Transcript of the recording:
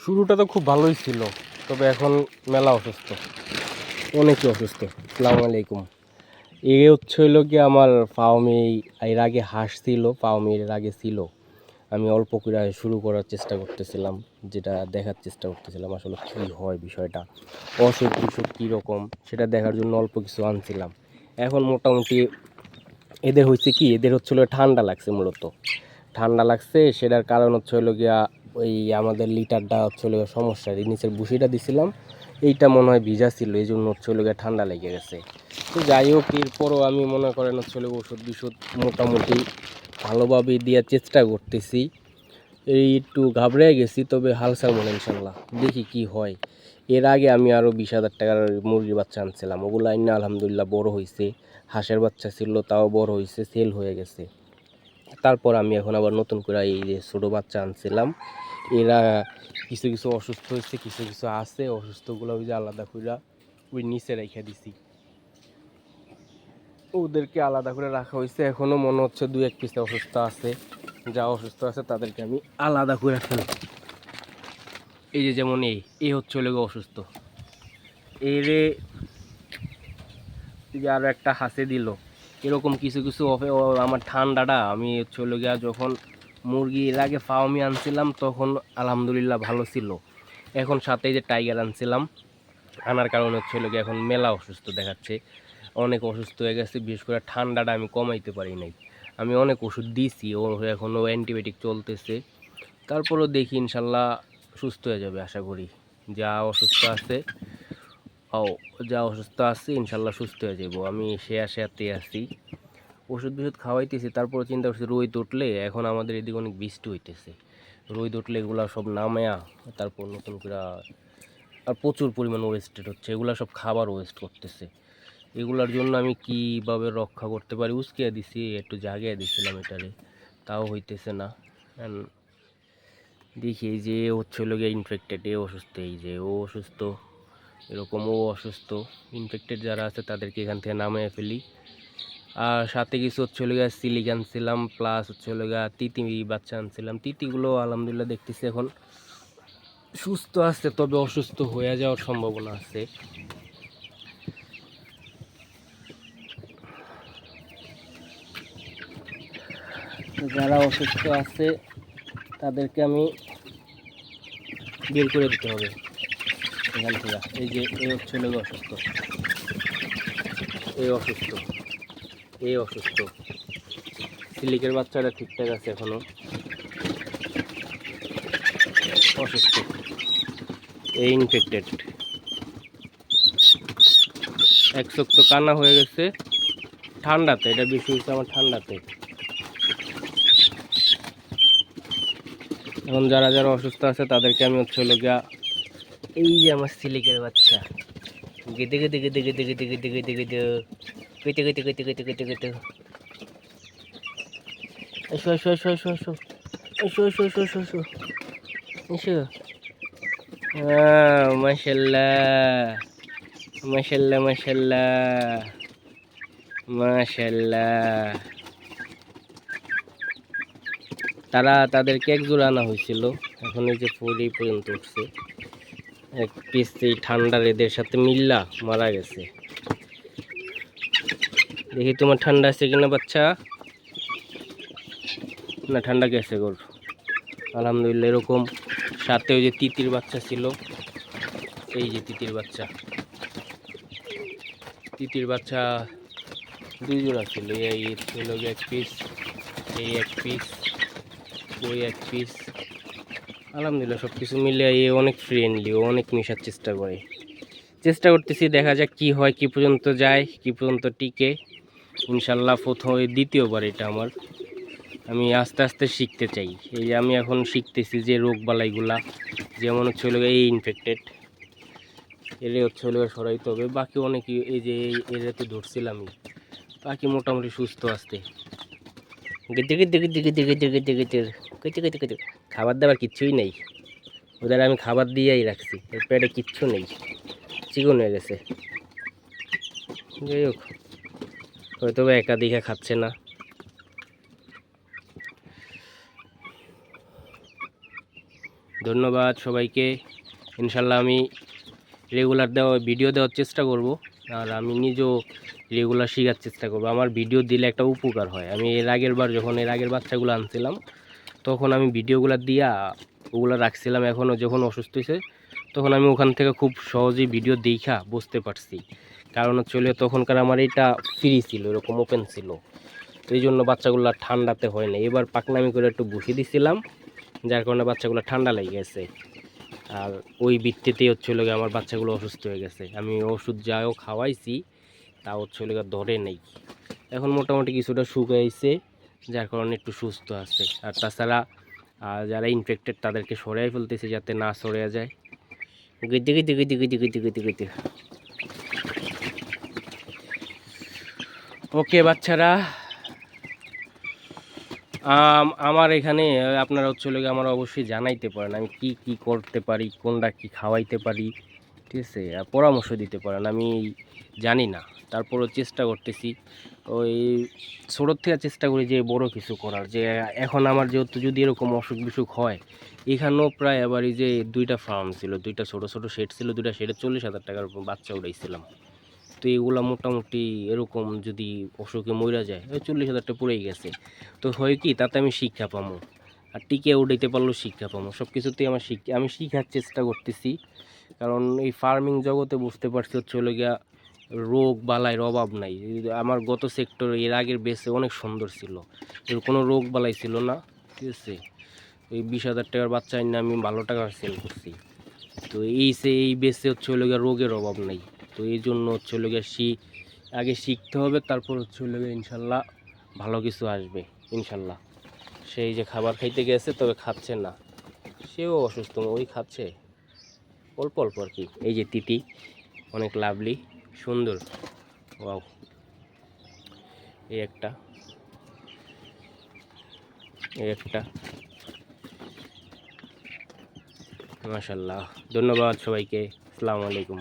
শুরুটা তো খুব ভালোই ছিল, তবে এখন মেলা অসুস্থ, অনেকই অসুস্থ। আসসালামু আলাইকুম। হচ্ছে হইলো কি আমার ফার্মে এর আগে হাঁস ছিল, ফার্মের এর আগে ছিল। আমি অল্প করে শুরু করার চেষ্টা করতেছিলাম, যেটা দেখার চেষ্টা করতেছিলাম আসলে কী হয় বিষয়টা, অসুখ বিসুখ কীরকম সেটা দেখার জন্য অল্প কিছু আনছিলাম। এখন মোটামুটি এদের হচ্ছে কি, এদের হচ্ছে হলো ঠান্ডা লাগছে, মূলত ঠান্ডা লাগছে। সেটার কারণ হচ্ছে হলো গিয়া ওই আমাদের লিটারটা হচ্ছে হলো সমস্যা, নিচের বুসিটা দিছিলাম, এইটা মনে হয় ভিজা ছিল, এই জন্য হচ্ছে হলো গিয়া ঠান্ডা লেগে গেছে। তো যাই হোক, এরপরও আমি মনে করেন হচ্ছে হলো ওষুধ বিষুধ মোটামুটি ভালোভাবে দেওয়ার চেষ্টা করতেছি। এই একটু ঘাবড়ে গেছি, তবে হালসার মনে ইনশাল্লাহ, দেখি কি হয়। এর আগে আমি আরও 20,000 টাকার মুরগির বাচ্চা আনছিলাম, ওগুলো আইনা আলহামদুলিল্লাহ বড় হয়েছে। হাঁসের বাচ্চা ছিল, তাও বড় হয়েছে, সেল হয়ে গেছে। তারপর আমি এখন আবার নতুন করে এই যে ছোটো বাচ্চা আনছিলাম, এরা কিছু কিছু অসুস্থ হয়েছে, কিছু কিছু আছে অসুস্থগুলো ওই যে আলাদা করে ওই নিচে রেখে দিছি, ওদেরকে আলাদা করে রাখা হয়েছে। এখনও মনে হচ্ছে 2-1 পিস অসুস্থ আছে, যা অসুস্থ আছে তাদেরকে আমি আলাদা করে ফেলব। এই যে যেমন এই হচ্ছে হলে অসুস্থ, এরে যে আরও একটা হাসে দিল। এরকম কিছু কিছু আমার ঠান্ডাটা আমি হচ্ছে হলো গিয়া যখন মুরগি এর আগে ফার্মে আনছিলাম তখন আলহামদুলিল্লাহ ভালো ছিল। এখন সাথে যে টাইগার আনছিলাম, আনার কারণে হচ্ছে হলো গিয়ে এখন মেলা অসুস্থ দেখাচ্ছে, অনেক অসুস্থ হয়ে গেছে। বিশেষ করে ঠান্ডাটা আমি কমাইতে পারি নাই। আমি অনেক ওষুধ দিছি, ও এখনও অ্যান্টিবায়োটিক চলতেছে। তারপরেও দেখি ইনশাল্লাহ সুস্থ হয়ে যাবে আশা করি। যা অসুস্থ আছে যা অসুস্থ আছে ইনশাল্লাহ সুস্থ হয়ে যাব। আমি শেয়াতে আছি, ওষুধ বিষুধ খাওয়াইতেছি। তারপরে চিন্তা করছি রোদ উঠলে, এখন আমাদের এদিকে অনেক বৃষ্টি হইতেছে, রোদ উঠলে এগুলা সব নামায়া তারপর নতুন করে আর প্রচুর পরিমাণ ওয়েস্টেড হচ্ছে, এগুলা সব খাবার ওয়েস্ট করতেছে। এগুলার জন্য আমি কিভাবে রক্ষা করতে পারি উস্কিয়ে দিছি, একটু জাগিয়ে দিছিলাম এটারে, তাও হইতেছে না। দেখি এই যে হচ্ছে হলো গিয়ে ইনফেক্টেড, এ অসুস্থ, এই যে ও অসুস্থ, এরকম ও অসুস্থ। ইনফেক্টেড যারা আছে তাদেরকে এখান থেকে নামিয়ে ফেলি। আর সাথে কিছু হচ্ছে হলো গিয়ে সিলিক আনছিলাম, প্লাস হচ্ছে হলো গিয়ে তিতি বাচ্চা আনছিলাম। তিতিগুলো আলহামদুলিল্লাহ দেখতেছি এখন সুস্থ আছে, তবে অসুস্থ হয়ে যাওয়ার সম্ভাবনা আছে। যারা অসুস্থ আছে তাদেরকে আমি বের করে দিতে হবে এখান থেকে। এই যে এই হচ্ছে লোক অসুস্থ, এই অসুস্থ, এই অসুস্থ। সিলিকের বাচ্চাটা ঠিকঠাক আছে, এখনো অসুস্থ, এই ইনফেক্টেড। এক চোখ তো কান্না হয়ে গেছে ঠান্ডাতে, এটা বেশি হয়েছে আমার ঠান্ডাতে। এখন যারা যারা অসুস্থ আছে তাদেরকে আমি হচ্ছে হলো গিয়া, এই যে আমার সিলিকের বাচ্চা, গেদে গেদে গেদে গেদে গেদে গেদে গেদে গেদে কেটে কেটে কেটে কেটে কেটে কেটে এসো এসো এসো এসো এসো এসো এসো এসো এসো এসো এসো। মাশাল্লাহ মাশাল্লাহ মাশাল্লাহ মাশাল্লাহ। তাদেরকে এক জোড়া আনা হয়েছিল, এখন এই যে ফুলই পর্যন্ত উঠছে। এক পিস এই ঠান্ডার এদের সাথে মিল্লা মারা গেছে। দেখি তোমার ঠান্ডা আছে কিনা বাচ্চা, না ঠান্ডা গেছে গোর। আলহামদুলিল্লাহ। এরকম সাথে ওই যে তিতির বাচ্চা ছিল, এই যে তিতির বাচ্চা, তিতির বাচ্চা 2 জোড়া ছিল। এই ছিল এক পিস, এই এক পিস, ওই এক পিস। আলহামদুলিল্লাহ সব কিছু মিলে অনেক ফ্রেন্ডলি, অনেক মেশার চেষ্টা করতেছি। দেখা যাক কি হয়, কি পর্যন্ত যায়, কি পর্যন্ত টিকে। ইনশাল্লাহ দ্বিতীয়বার এটা আমার, আমি আস্তে আস্তে শিখতে চাই। এই যে আমি এখন শিখতেছি যে রোগ বালাইগুলা, যেমন হচ্ছে হলো এই ইনফেক্টেড, এরে হচ্ছে হলো সরাইতে হবে। বাকি অনেকে এই যে এরা তো ধরছিলামই, বাকি মোটামুটি সুস্থ আসতে। গেদে গেদে গেদে গেদে গেদে গেদে গেদে কেটে কেটে কেটে খাবার দাবার কিচ্ছুই নেই ওদের, আমি খাবার দিয়েই রাখছি, এর পেটে কিচ্ছু নেই, চিকন হয়ে গেছে। যাই হোক, হয়তো বা একা দিঘা খাচ্ছে না। ধন্যবাদ সবাইকে। ইনশাল্লাহ আমি রেগুলার ভিডিও দেওয়ার চেষ্টা করব, আর আমি নিজেও রেগুলার শেখার চেষ্টা করব। আমার ভিডিও দিলে একটা উপকার হয়। আমি এর আগের বাচ্চাগুলো আনছিলাম, তখন আমি ভিডিওগুলো দিয়া ওগুলো রাখছিলাম। এখনও যখন অসুস্থ হয়েছে তখন আমি ওখান থেকে খুব সহজেই ভিডিও দেখা বুঝতে পারছি। কারণ হচ্ছে তখনকার আমার এটা ফ্রি ছিল, এরকম ওপেন ছিল, তো এই জন্য বাচ্চাগুলো ঠান্ডাতে হয় না। এবার পাকনামি করে একটু বসিয়ে দিছিলাম, যার কারণে বাচ্চাগুলো ঠান্ডা লেগে গেছে। আর ওই ভিত্তিতেই আমার বাচ্চাগুলো অসুস্থ হয়ে গেছে। আমি ওষুধ যাও খাওয়াইছি, তা ধরে নেই। এখন মোটামুটি কিছুটা শুকাইছে, যার কারণে একটু সুস্থ আছে। আর তাছাড়া যারা ইনফেক্টেড তাদেরকে সরাই ফেলতেছে যাতে না সরিয়ে যায়। গিতে গিতে গিতে গিতে গিতে গিতে গিতে ওকে বাচ্চারা, আমার এখানে আপনারা আমার অবশ্যই জানাইতে পারেন আমি কি কি করতে পারি, কোনটা কি খাওয়াইতে পারি, ঠিক আছে, আর পরামর্শ দিতে পারেন। আমি জানি না, তারপরও চেষ্টা করতেছি। ওই ছোটোর থেকে চেষ্টা করি যে বড় কিছু করার। যে এখন আমার যেহেতু যদি এরকম অসুখ বিসুখ হয়, এখানেও প্রায় আবার এই যে 2টা ফার্ম ছিল, 2টা ছোটো ছোটো শেড ছিল, 2টা শেডে 40,000 টাকার বাচ্চা উঠাইছিলাম। তো এগুলা মোটামুটি এরকম যদি অসুখে মইরা যায়, ওই 40,000 টাকা পড়েই গেছে। তো হয় কি, তাতে আমি শিক্ষা পাবো, আর টিকে উঠাইতে পারলেও শিক্ষা পাবো। সব কিছুতেই আমি শিখার চেষ্টা করতেছি। কারণ এই ফার্মিং জগতে বুঝতে পারছি গিয়া রোগ বালাইয়ের অভাব নাই। আমার গত সেক্টর এর আগের বেসে অনেক সুন্দর ছিল, এর কোনো রোগ বালাই ছিল না, ঠিক আছে। এই 20,000 টাকার বাচ্চা এনে আমি ভালো টাকা সেল করছি। তো এই বেসে গিয়া রোগের অভাব নাই। তো এই জন্য গিয়া আগে শিখতে হবে, তারপর গিয়া ইনশাল্লাহ ভালো কিছু আসবে ইনশাল্লাহ। সেই যে খাবার খাইতে গেছে, তবে খাচ্ছে না, সেও অসুস্থ, ওই খাচ্ছে অল্প অল্প আর কি। এই যে তিতি অনেক লাভলি সুন্দর, ওয়াও, এই একটা মাশাল্লাহ। ধন্যবাদ সবাইকে, আসসালামু আলাইকুম।